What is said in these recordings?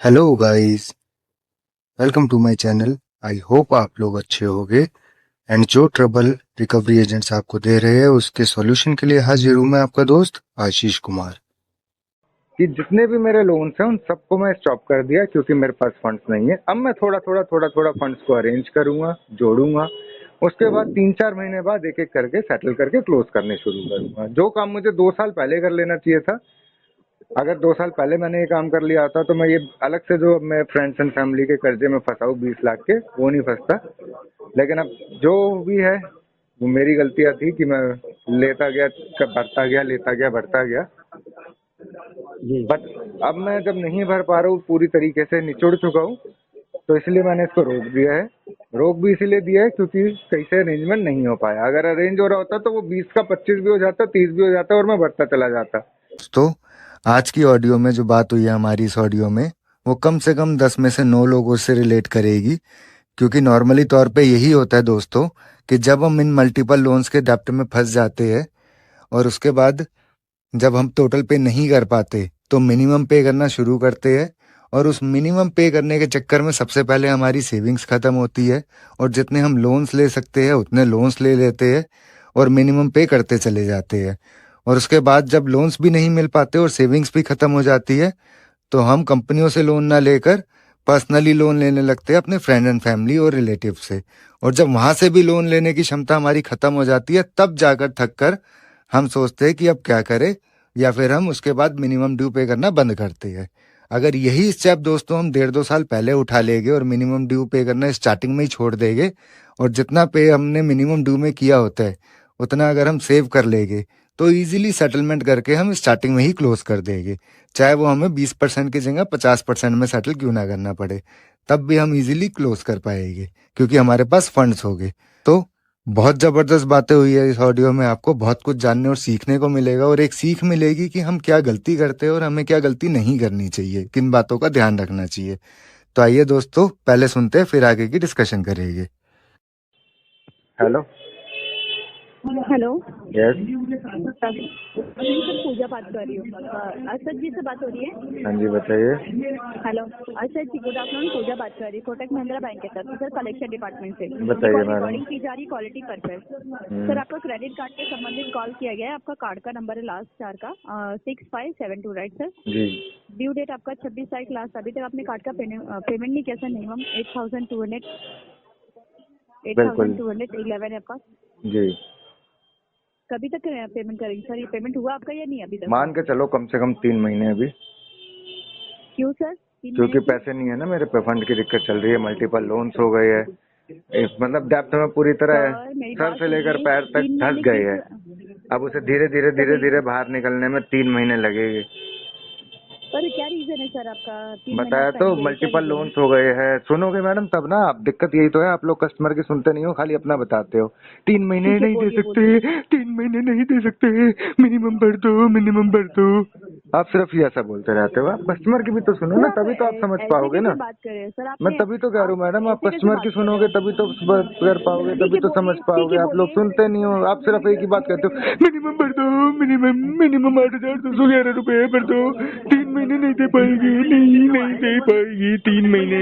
Hello guys, welcome to my channel. I hope आप लोग अच्छे होंगे एंड जो ट्रबल रिकवरी एजेंट्स आपको दे रहे हैं उसके सॉल्यूशन के लिए हाजिर हूं मैं आपका दोस्त आशीष कुमार। कि जितने भी मेरे लोन्स हैं उन सबको मैं स्टॉप कर दिया क्योंकि मेरे पास फंड्स नहीं है। अब मैं थोड़ा थोड़ा फंड्स को अरेंज करूंगा, जोड़ूंगा। उसके बाद 3-4 महीने बाद एक एक करके सेटल करके क्लोज करने शुरू करूंगा। जो काम मुझे 2 साल पहले कर लेना चाहिए था, अगर 2 साल पहले मैंने ये काम कर लिया होता तो मैं ये अलग से जो मैं फ्रेंड्स एंड फैमिली के कर्जे में फंसा हूँ 20 लाख के, वो नहीं फंसता। लेकिन अब जो भी है वो मेरी गलतियां थी कि मैं लेता गया, भरता गया, लेता गया, भरता गया। जी। बट अब मैं जब नहीं भर पा रहा हूँ, पूरी तरीके से निचुड़ चुका हूँ, तो इसलिए मैंने इसको रोक दिया है। रोक भी इसीलिए दिया है क्योंकि सही से अरेंजमेंट नहीं हो पाया। अगर अरेंज हो रहा होता तो वो 20 का 25 भी हो जाता, 30 भी हो जाता और मैं बढ़ता चला जाता। दोस्तों, आज की ऑडियो में जो बात हुई है हमारी इस ऑडियो में वो कम से कम 10 में से 9 लोगों से रिलेट करेगी, क्योंकि नॉर्मली तौर पे यही होता है दोस्तों कि जब हम इन मल्टीपल लोन्स के डेब्ट में फंस जाते हैं और उसके बाद जब हम टोटल पे नहीं कर पाते तो मिनिमम पे करना शुरू करते हैं। और उस मिनिमम पे करने के चक्कर में सबसे पहले हमारी सेविंग्स ख़त्म होती है और जितने हम लोन्स ले सकते हैं उतने लोन्स ले लेते हैं और मिनिमम पे करते चले जाते हैं। और उसके बाद जब लोन्स भी नहीं मिल पाते और सेविंग्स भी ख़त्म हो जाती है तो हम कंपनियों से लोन ना लेकर पर्सनली लोन लेने लगते हैं अपने फ्रेंड एंड फैमिली और रिलेटिव से। और जब वहाँ से भी लोन लेने की क्षमता हमारी ख़त्म हो जाती है तब जाकर थक कर हम सोचते हैं कि अब क्या करें, या फिर हम उसके बाद मिनिमम ड्यू पे करना बंद करते हैं। अगर यही स्टेप दोस्तों हम 1.5-2 साल पहले उठा लेंगे और मिनिमम ड्यू पे करना स्टार्टिंग में ही छोड़ देंगे और जितना पे हमने मिनिमम ड्यू में किया होता है उतना अगर हम सेव कर लेंगे तो इजीली सेटलमेंट करके हम स्टार्टिंग में ही क्लोज कर देंगे, चाहे वो हमें 20% की जगह 50% में सेटल क्यों ना करना पड़े। तब भी हम इजीली क्लोज कर पाएंगे क्योंकि हमारे पास फंड्स होंगे। तो बहुत ज़बरदस्त बातें हुई है इस ऑडियो में, आपको बहुत कुछ जानने और सीखने को मिलेगा और एक सीख मिलेगी कि हम क्या गलती करते हैं और हमें क्या गलती नहीं करनी चाहिए, किन बातों का ध्यान रखना चाहिए। तो आइए दोस्तों, पहले सुनते हैं फिर आगे की डिस्कशन करेंगे। हेलो। हेलो। यस। जी सर, पूजा बात कर रही हूँ। अर्षद जी से बात हो रही है? हाँ जी, बताइए। हेलो अर्षद जी, गुड आफ्टरनून। पूजा बात कर रही हूँ कोटक महिंद्रा बैंक के तरफ से सर, कलेक्शन डिपार्टमेंट से। बताइए मैडम। रिकॉर्डिंग की जा रही क्वालिटी पर्पज। सर, आपको क्रेडिट कार्ड के संबंधित कॉल किया गया है। आपका कार्ड का नंबर है लास्ट 4 का 6572, राइट सर? जी। ड्यू डेट आपका 26 तारीख लास्ट। अभी तक आपने कार्ड का पेमेंट नहीं किया सर। मिनिमम 8211 है आपका। जी। कभी तक पेमेंट करेंगे सर? ये पेमेंट हुआ आपका या नहीं अभी तक? मान के चलो कम से कम 3 महीने अभी। क्यों सर? 3 क्योंकि महीने पैसे नहीं है ना मेरे पे, फंड की दिक्कत चल रही है, मल्टीपल लोन्स हो गए हैं। मतलब डेब्ट में पूरी तरह सर, मेरी सर बात से लेकर सुनिए। पैर तक 3 धस महीने गए हैं। किस अब उसे धीरे धीरे धीरे धीरे बाहर निकलने में 3 महीने लगेंगे। पर क्या रीजन है सर आपका 3 महीने बताया का तो, टाइम दे रहे, क्या मल्टीपल रीजन है? लोन्स हो गए हैं। सुनोगे मैडम तब ना। आप दिक्कत यही तो है, आप लोग कस्टमर की सुनते नहीं हो, खाली अपना बताते हो। 3 महीने ठीक है, नहीं दे बोलिए सकते, बोलिए। 3 महीने नहीं दे सकते, मिनिमम भर दो, मिनिमम भर दो। आप सिर्फ ये ऐसा बोलते रहते हो। आप कस्टमर की भी तो सुनो सर ना, आप तभी तो आप समझ ऐसे पाओगे कैसे ना। बात कर रहे हैं सर? मैं आपने तभी तो कह रहा हूँ आप मैडम, आप ऐसे कैसे कस्टमर की बात कर रहे सुनोगे तभी तो बात कर पाओगे, हैं? ठीक तभी है, तो समझ बोलिए। ठीक पाओगे। है, आप लोग बोलिए। सुनते नहीं हो, आप सिर्फ एक ही बात कहते हो, मिनिमम भर दो, मिनिमम मिनिमम 8,211 रुपए भर दो, 3 महीने नहीं दे पाएगी, नहीं नहीं दे पाएगी 3 महीने।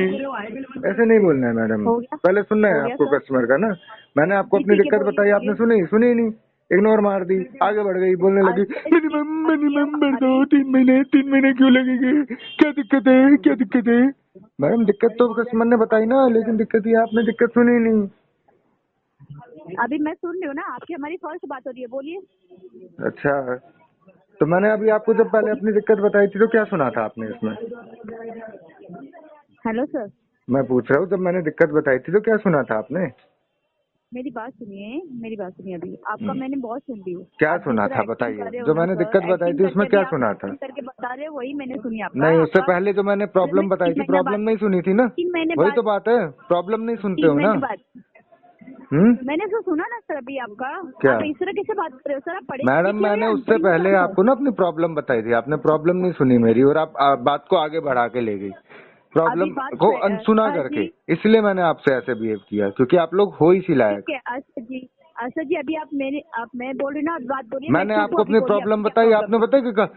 ऐसे नहीं बोलना है मैडम। हो गया? पहले सुनना हो है गया आपको सर? कस्टमर का ना। मैंने आपको जी, अपनी ठीक है, दिक्कत बोलिए बताई, आपने बोलिए। सुनी सुनी नहीं, इग्नोर मार दी, आगे बढ़ गई, बोलने लगी अर्षद जी, मिनिमम अभी मिनिमम हम भर दो, अरेंज 3 महीने, 3 महीने क्यों लगेंगे, क्या दिक्कत है, क्या दिक्कत है। मैडम दिक्कत तो कस्टमर ने बताई ना, लेकिन दिक्कत ये आपने दिक्कत सुनी नहीं। अभी मैं सुन रही हूँ ना, आपकी हमारी फर्स्ट बात हो रही है, बोलिए अच्छा, तो मैंने अभी आपको जब पहले बोलिए। अपनी दिक्कत बताई थी तो क्या सुना था आपने इसमें। हेलो सर, मैं पूछ रहा हूँ, जब मैंने दिक्कत बताई थी तो क्या सुना था आपने। मेरी बात सुनिए, मेरी बात सुनिए। अभी आपका हम्म, मैंने बहुत सुन ली हूँ। क्या आप जिस सुना तरह था एक्टिंग बताइए। कर रहे हो जो ना मैंने सर, दिक्कत बताई एक्टिंग थी उसमें करके भी क्या आप सुना था। एक्टिंग करके बता रहे हो, वही मैंने सुनी आपका नहीं, उससे आपका पहले जो मैंने सर, मैं प्रॉब्लम बताई 3 थी, महीने प्रॉब्लम बाद नहीं सुनी थी ना। 3 महीने वही बाद तो बात है, प्रॉब्लम नहीं सुनते 3 हो ना। महीने बाद हम्म। मैंने तो सुना ना सर अभी आपका। क्या आप इस तरह कैसे बात कर रहे हो सर? आप पढ़े मैडम, लिखे हो मैंने या उससे अनपढ़ पहले इंसान हो? आपको ना अपनी प्रॉब्लम बताई थी, आपने प्रॉब्लम नहीं सुनी मेरी और आप बात को आगे बढ़ा के ले गई, अभी प्रॉब्लम बात को सर अनसुना करके। जी, इसलिए मैंने आपसे ऐसे बिहेव किया क्योंकि आप लोग हो इसी ठीक लायक। है अर्षद जी। सर जी अभी मैं बोल रही हूँ ना, बात बोलिए। मैंने मैं आपको अभी अपनी बोलिए, प्रॉब्लम क्या बताई, प्रॉब्लम आपने है? बताया कि कहा,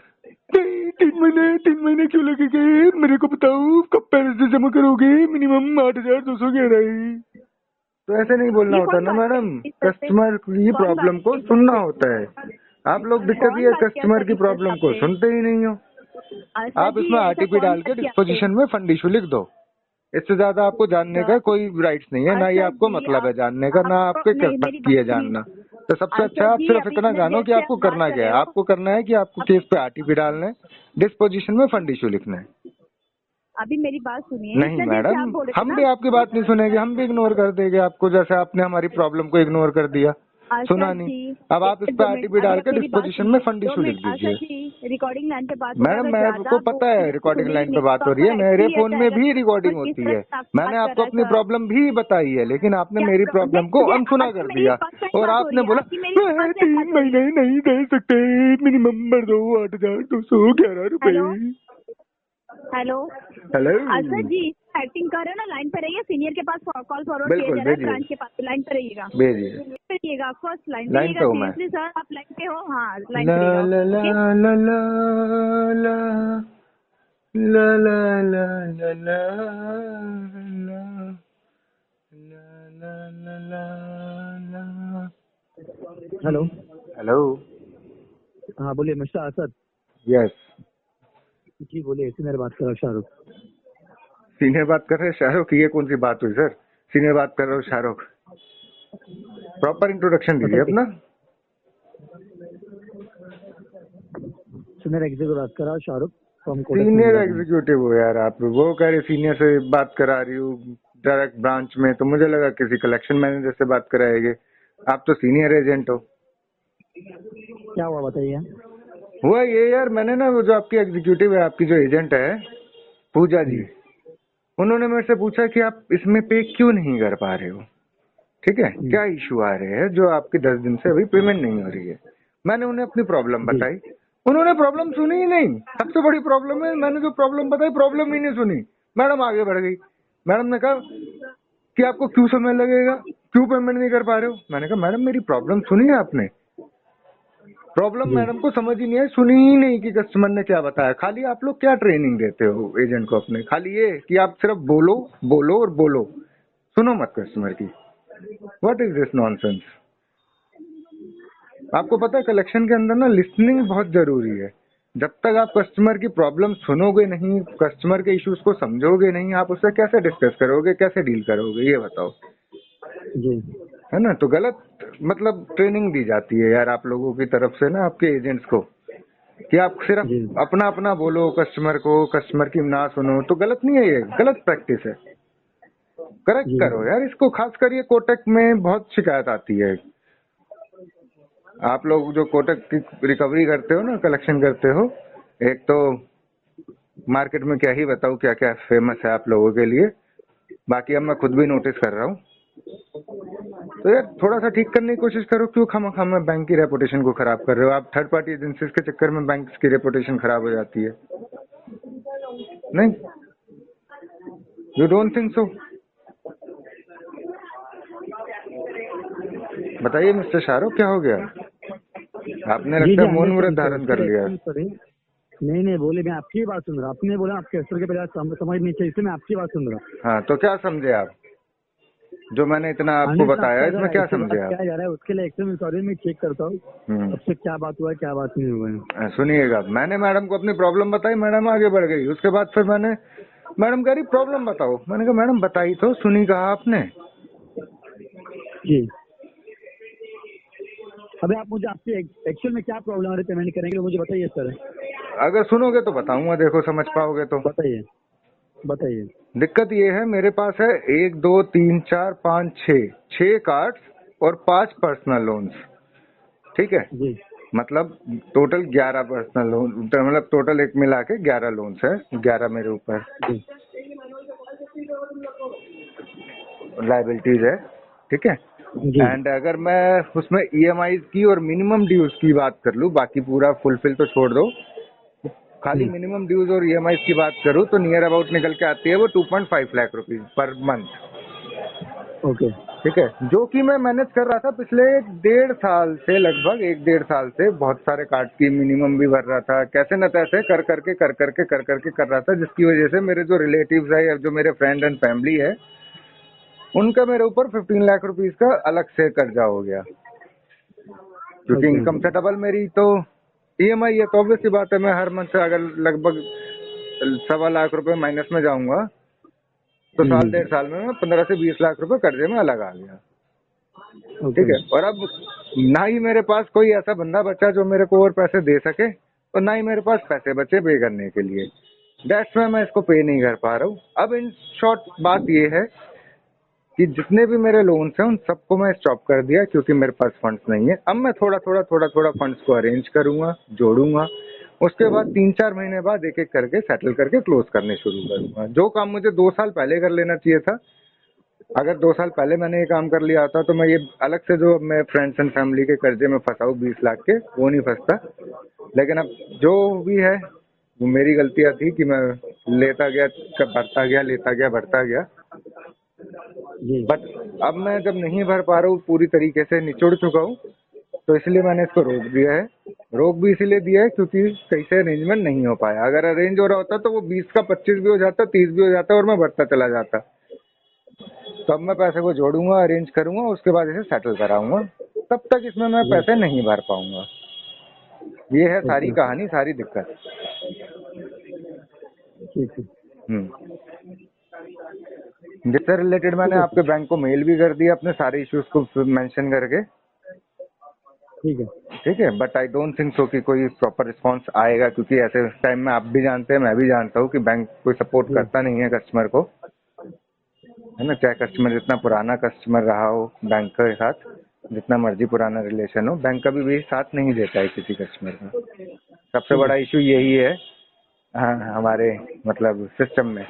नहीं 3 महीने क्यों लगेंगे, मेरे को बताओ कब पैसे जमा करोगे, मिनिमम 8,211 है। तो ऐसे नहीं बोलना ये होता कौन ना बात कर मैडम, रही है इस तरह से? कस्टमर की कौन बात प्रॉब्लम को की इस तरह सुनना से? होता है। आप लोग दिक्कत कौन ये बात किया कस्टमर सर की इस तरह से प्रॉब्लम को आपसे? सुनते ही नहीं हो। सर आप जी इसमें ऐसा आरटीपी कौन डाल बात के किया आपसे? डिस्पोजिशन में फंड इशू लिख दो। इससे ज्यादा आपको जानने का सर कोई राइट्स नहीं है, ना ही सर आपको जी मतलब है जानने का, ना आपको आपके नहीं, मेरी की बात है सुनिए। जानना। तो सबसे अच्छा सर आप जी सिर्फ अभी इतना इतने जानो देर कि से आपको आप बात करना कर क्या रहे है। हो। आपको करना है कि आपको केस पे आरटीपी डालना है, डिस्पोजिशन में फंड इशू लिखना है। अभी मेरी बात सुनिए, नहीं इतने देर से मैडम, आप बोल रहे थे हम ना। भी आपकी बात नहीं सुनेंगे, हम भी इग्नोर कर देंगे आपको, जैसे आपने हमारी प्रॉब्लम को इग्नोर कर दिया, सुना सर नहीं। जी अब आप इस पे 2 मिनट, आरटीपी अभी डाल आप के मेरी बात डिस्पोजिशन में सुनिए, फंड 2 इशू लिख मिनट। दीजिए। सर जी रिकॉर्डिंग लाइन पे बात हो रहा है, मैडम अगर मेरे को ज्यादा पता है बोल रिकॉर्डिंग सुनी लाइन पे नहीं बात तो हो रही आपको है, मेरे एक्चुअली फोन ऐसा में आएगा भी तो रिकॉर्डिंग किस होती तरह है। से आपसे मैंने बात कर आपको रहा है अपनी सर? प्रॉब्लम भी बताई है, लेकिन आपने क्या मेरी प्रॉब्लम नहीं, को मुझे अनसुना आपसे कर मेरी दिया। फर्स्ट टाइम और बात हो रही आपने है, बोला आपकी मेरी मैं फर्स्ट टाइम 3 बात हो रही है। महीने नहीं दे सकते, मिनिमम भर दो 8,211 रुपए। Hello hello. हेलो, सर जी एक्टिंग कर रहे हो ना, लाइन पे रहिए, सीनियर के पास कॉल फॉरवर्ड किया बिल्कुल जा रहा है, भेजिए, ब्रांच के पास, लाइन पे रहिएगा। भेजिए। रहिएगा, फर्स्ट लाइन पे लाइन पे रहिएगा, हूँ मैं। सीरियसली सर आप लाइन पे हो? हाँ लाइन ला पे रहिएगा, ला ला ओके। ला ला ला ला ला ला ला ला ला। हेलो। हेलो, हाँ बोलिए मिस्टर असद। यस। जी बोलिए, सीनियर बात कर रहा हूँ, शाहरुख। सीनियर बात कर रहे हैं शाहरुख? ये कौन सी बात हुई सर, सीनियर बात कर रहे हो शाहरुख? प्रॉपर इंट्रोडक्शन दीजिए बताइए। अपना। सीनियर एग्जीक्यूटिव बात कर रहा हूँ, Shahrukh from Kotak senior Mahindra bank. Executive हो यार आप, वो कह रहे सीनियर से बात करा रही हूँ डायरेक्ट ब्रांच में, तो मुझे लगा किसी कलेक्शन मैनेजर से बात कराएंगे। आप तो सीनियर एजेंट हो। क्या हुआ बताइए। हुआ ये यार, मैंने ना वो जो आपकी एग्जीक्यूटिव है, आपकी जो एजेंट है पूजा जी, उन्होंने मेरे से पूछा कि आप इसमें पे क्यों नहीं कर पा रहे हो, ठीक है, क्या इशू आ रहे हैं जो आपकी 10 दिन से अभी पेमेंट नहीं हो रही है। मैंने उन्हें अपनी प्रॉब्लम जी बताई, उन्होंने प्रॉब्लम सुनी ही नहीं। सबसे बड़ी प्रॉब्लम है, मैंने जो प्रॉब्लम बताई प्रॉब्लम ही नहीं सुनी। मैडम आगे बढ़ गई। मैडम ने कहा कि आपको क्यों समय लगेगा, क्यों पेमेंट नहीं कर पा रहे हो। मैंने कहा मैडम मेरी प्रॉब्लम सुनी है आपने? प्रॉब्लम जी मैडम को समझ ही नहीं है, सुनी ही नहीं कि कस्टमर ने क्या बताया। खाली आप लोग क्या ट्रेनिंग देते हो एजेंट को अपने, खाली ये कि आप सिर्फ बोलो बोलो और बोलो, सुनो मत कस्टमर की। What is this nonsense. आपको पता है कलेक्शन के अंदर ना लिसनिंग बहुत जरूरी है। जब तक आप कस्टमर की प्रॉब्लम सुनोगे नहीं, कस्टमर के इश्यूज को समझोगे नहीं, आप उससे कैसे डिस्कस करोगे, कैसे डील करोगे, ये बताओ। जी है ना, तो गलत मतलब ट्रेनिंग दी जाती है यार आप लोगों की तरफ से ना, आपके एजेंट्स को, कि आप सिर्फ जी अपना अपना बोलो कस्टमर को, कस्टमर की ना सुनो। तो गलत नहीं है, ये गलत प्रैक्टिस है, करेक्ट जी करो यार इसको। खासकर ये कोटक में बहुत शिकायत आती है। आप लोग जो कोटक की रिकवरी करते हो ना, कलेक्शन करते हो, एक तो मार्केट में क्या ही बताऊं क्या क्या फेमस है आप लोगों के लिए, बाकी अब मैं खुद भी नोटिस कर रहा हूँ। तो यार थोड़ा सा ठीक करने की कोशिश करो। क्यों खामा बैंक की रेपुटेशन को खराब कर रहे हो आप? थर्ड पार्टी एजेंसीज के चक्कर में बैंक की रेपुटेशन खराब हो जाती है। नहीं, यू डोंट थिंक सो? बताइए मिस्टर शाहरुख, क्या हो गया? आपने जी लगता जी है मौन व्रत अंडरस्टैंड सर, धारण कर सर लिया। एकदम सॉरी। नहीं बोले, मैं आपकी बात सुन रहा हूँ। आपने बोला आपके स्तर के पहले समझ नहीं चाहिए, इसलिए मैं आपकी बात सुन रहा हूँ। हाँ, तो क्या समझे आप जो मैंने इतना आपको अंडरस्टैंड, बताया, आपका इसमें अगर क्या ऐसे समझे बात आप? क्या जा रहा है उसके लिए एकदम सॉरी, मैं चेक करता हूँ आपसे क्या बात हुआ है, क्या बात नहीं हुआ है। सुनिएगा, मैंने मैडम को अपनी प्रॉब्लम बताई, मैडम आगे बढ़ गई। उसके बाद फिर मैडम कह रही प्रॉब्लम बताओ। मैंने कहा मैडम बताई तो, सुनी कहा आपने? जी अभी आप मुझे आपकी एक्चुअल में क्या प्रॉब्लम है पेमेंट करने के लिए, मुझे बताइए सर। अगर सुनोगे तो बताऊंगा, देखो समझ पाओगे तो। बताइए बताइए। दिक्कत ये है, मेरे पास है 1 2 3 4 5 6 कार्ड्स और 5 पर्सनल लोन्स, ठीक है। जी मतलब टोटल 11 पर्सनल लोन, मतलब टोटल एक मिला के 11 लोन्स है, 11 मेरे ऊपर जी लाइबिलिटीज है, ठीक है। जी एंड अगर मैं उसमें ईएमआई की और मिनिमम ड्यूज की बात कर लूँ, बाकी पूरा फुलफिल तो छोड़ दो, खाली मिनिमम ड्यूज और ईएमआई की बात करूँ तो नियर अबाउट निकल के आती है वो 2.5 lakh rupees per month. Okay ठीक है, जो कि मैं मैनेज कर रहा था पिछले 1.5 साल से, लगभग 1-1.5 साल से बहुत सारे कार्ड की मिनिमम भी भर रहा था, कैसे न तैसे कर करके कर रहा था, जिसकी वजह से मेरे जो रिलेटिव्स है या जो मेरे फ्रेंड एंड फैमिली है, उनका मेरे ऊपर 15 लाख रुपीस का अलग से कर्जा हो गया, क्योंकि Okay. इनकम से डबल मेरी तो ईएमआई है। तो ऑब्वियस सी बात है, मैं हर मंथ अगर लगभग 1.25 लाख रुपए माइनस में जाऊंगा तो साल 1.5 साल में मैं 15 से 20 लाख रुपए कर्जे में अलग आ गया। Okay. ठीक है, और अब ना ही मेरे पास कोई ऐसा बंदा बचा जो मेरे को और पैसे दे सके, और ना ही मेरे पास पैसे बचे पे करने के लिए। दैट्स वाई मैं इसको पे नहीं कर पा रहा हूँ। अब इन शॉर्ट बात ये है कि जितने भी मेरे लोन्स हैं उन सबको मैं स्टॉप कर दिया, क्योंकि मेरे पास फंड्स नहीं है। अब मैं थोड़ा थोड़ा फंड्स को अरेंज करूंगा, जोड़ूंगा, उसके बाद 3-4 महीने बाद एक एक करके सेटल करके क्लोज करने शुरू करूंगा। जो काम मुझे 2 साल पहले कर लेना चाहिए था, अगर 2 साल पहले मैंने ये काम कर लिया होता तो मैं ये अलग से जो मैं फ्रेंड्स एंड फैमिली के कर्जे में फंसा हूँ 20 लाख के, वो नहीं फंसता। लेकिन अब जो भी है वो मेरी गलतियां थी कि मैं लेता गया, भरता गया, लेता गया, भरता गया। जी। बट अब मैं जब नहीं भर पा रहा हूँ, पूरी तरीके से निचुड़ चुका हूँ, तो इसलिए मैंने इसको रोक दिया है। रोक भी इसीलिए दिया है क्योंकि कहीं से अरेंजमेंट नहीं हो पाया। अगर अरेंज हो रहा होता तो वो 20 का 25 भी हो जाता, 30 भी हो जाता और मैं भरता चला जाता। तो अब मैं पैसे को जोड़ूंगा, अरेंज करूंगा, उसके बाद इसे सेटल कराऊंगा। तब तक इसमें मैं पैसे नहीं भर पाऊंगा। ये है सारी कहानी, सारी दिक्कत। ठीक है। जिससे रिलेटेड मैंने आपके बैंक को मेल भी कर दिया अपने सारे इश्यूज को मेंशन करके। ठीक है। ठीक है, but I don't think so कि कोई प्रॉपर रिस्पांस आएगा, क्योंकि ऐसे टाइम में आप भी जानते हैं, मैं भी जानता हूँ कि बैंक कोई सपोर्ट करता नहीं है कस्टमर को, है ना। चाहे कस्टमर जितना पुराना कस्टमर रहा हो बैंक के साथ, जितना मर्जी पुराना रिलेशन हो, बैंक कभी भी साथ नहीं देता है किसी कस्टमर का। सबसे बड़ा इशू यही है हमारे मतलब सिस्टम में,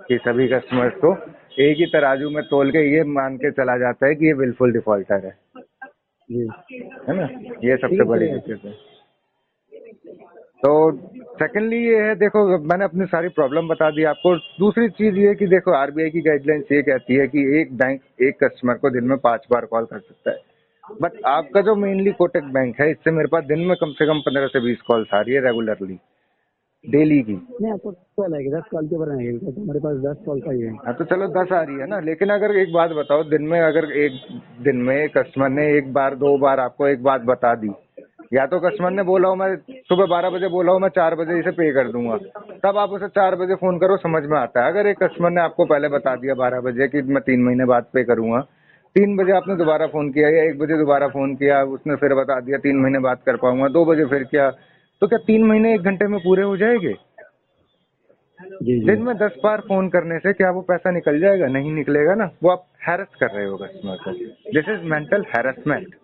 कि सभी कस्टमर्स को एक ही तराजू में तोल के ये मान के चला जाता है कि ये विलफुल डिफॉल्टर है जी। ना। ये सबसे बड़ी दिक्कत है। तो सेकेंडली ये है, देखो मैंने अपनी सारी प्रॉब्लम बता दी आपको। दूसरी चीज ये कि देखो आरबीआई की गाइडलाइंस ये कहती है कि एक बैंक एक कस्टमर को दिन में 5 बार कॉल कर सकता है। बट आपका जो मेनली कोटक बैंक है, इससे मेरे पास दिन में कम से कम 15 से 20 कॉल्स आ रही है रेगुलरली, डेली की। नहीं, आपको कॉल आएगी, 10 कॉल के ऊपर आएगी, तो हमारे पास 10 कॉल का ही है। हाँ तो चलो 10 आ रही है ना, लेकिन अगर एक बात बताओ, दिन में अगर एक दिन में कस्टमर ने 1 बार 2 बार आपको एक बात बता दी, या तो कस्टमर ने बोला हो मैं सुबह 12 बजे बोला हो मैं 4 बजे इसे पे कर दूंगा, तब आप उसे 4 बजे फोन करो, समझ में आता है। अगर एक कस्टमर ने आपको पहले बता दिया 12 बजे कि मैं 3 महीने बाद पे करूंगा, 3 बजे आपने दोबारा फोन किया या 1 बजे दोबारा फोन किया, उसने फिर बता दिया 3 महीने बाद कर पाऊंगा, 2 बजे फिर किया, तो क्या 3 महीने 1 घंटे में पूरे हो जाएंगे? जी। दिन में 10 बार फोन करने से क्या वो पैसा निकल जाएगा? नहीं निकलेगा ना। वो आप हैरेस कर रहे हो कस्टमर को। This is mental harassment.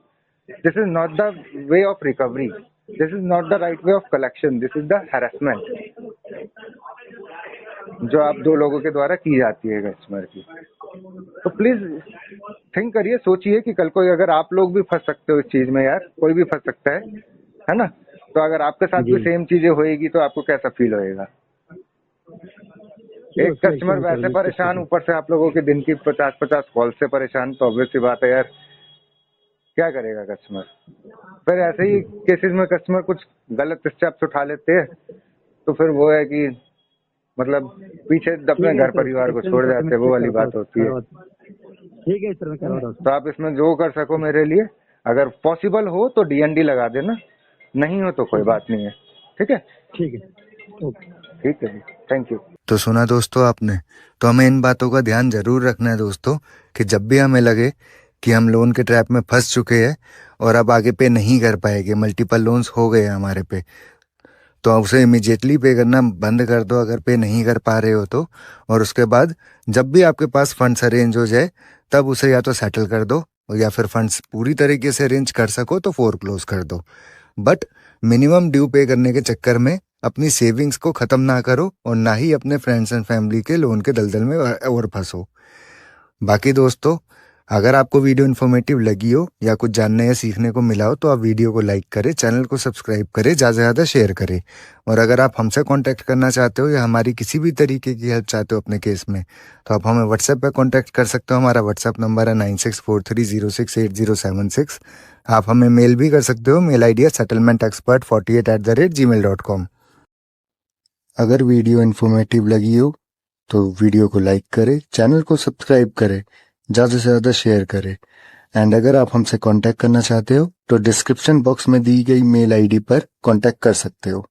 This is not the way of recovery. This is not the right way of collection. This is the harassment जो आप 2 लोगों के द्वारा की जाती है कस्टमर की। तो प्लीज थिंक करिए, सोचिए कि कल को अगर आप लोग भी फंस सकते हो इस चीज में, यार कोई भी फंस सकता है ना। तो अगर आपके साथ भी सेम चीजें होएगी तो आपको कैसा फील होएगा? एक कस्टमर वैसे परेशान, ऊपर से आप लोगों के दिन की 50-50 कॉल से परेशान, तो ऑब्वियस सी बात है यार, क्या करेगा कस्टमर? फिर ऐसे ही केसेस में कस्टमर कुछ गलत स्टेप्स उठा लेते हैं, तो फिर वो है कि मतलब पीछे अपने घर परिवार को छोड़ जाते हैं, वो वाली बात होती है। ठीक है सर, मैं करवा रहा हूँ। तो आप इसमें जो कर सको मेरे लिए, अगर पॉसिबल हो तो डीएनडी लगा देना, नहीं हो तो कोई बात नहीं है। ठीक है, ठीक है, ओके, ठीक है, थैंक यू। तो सुना दोस्तों आपने, तो हमें इन बातों का ध्यान जरूर रखना है दोस्तों, कि जब भी हमें लगे कि हम लोन के ट्रैप में फंस चुके हैं और अब आगे पे नहीं कर पाएंगे, मल्टीपल लोन्स हो गए हमारे पे, तो उसे इमीडिएटली पे करना बंद कर दो अगर पे नहीं कर पा रहे हो तो। और उसके बाद जब भी आपके पास फंड्स अरेंज हो जाए तब उसे या तो सेटल कर दो, या फिर फंड्स पूरी तरीके से अरेंज कर सको तो फोरक्लोज कर दो। बट मिनिमम ड्यू पे करने के चक्कर में अपनी सेविंग्स को ख़त्म ना करो, और ना ही अपने फ्रेंड्स एंड फैमिली के लोन के दलदल में और फंसो। बाकी दोस्तों, अगर आपको वीडियो इन्फॉर्मेटिव लगी हो या कुछ जानने या सीखने को मिला हो तो आप वीडियो को लाइक करें, चैनल को सब्सक्राइब करें, ज़्यादा से ज़्यादा शेयर करें। और अगर आप हमसे कांटेक्ट करना चाहते हो या हमारी किसी भी तरीके की हेल्प चाहते हो अपने केस में, तो आप हमें व्हाट्सएप पर कांटेक्ट कर सकते हो। हमारा व्हाट्सएप नंबर है 9643068076। आप हमें मेल भी कर सकते हो, मेल ID है settlementexpert48@gmail.com। अगर वीडियो इन्फॉर्मेटिव लगी हो तो वीडियो को लाइक करें, चैनल को सब्सक्राइब करें, ज़्यादा से ज़्यादा शेयर करें। एंड अगर आप हमसे कांटेक्ट करना चाहते हो तो डिस्क्रिप्शन बॉक्स में दी गई मेल ID पर कांटेक्ट कर सकते हो।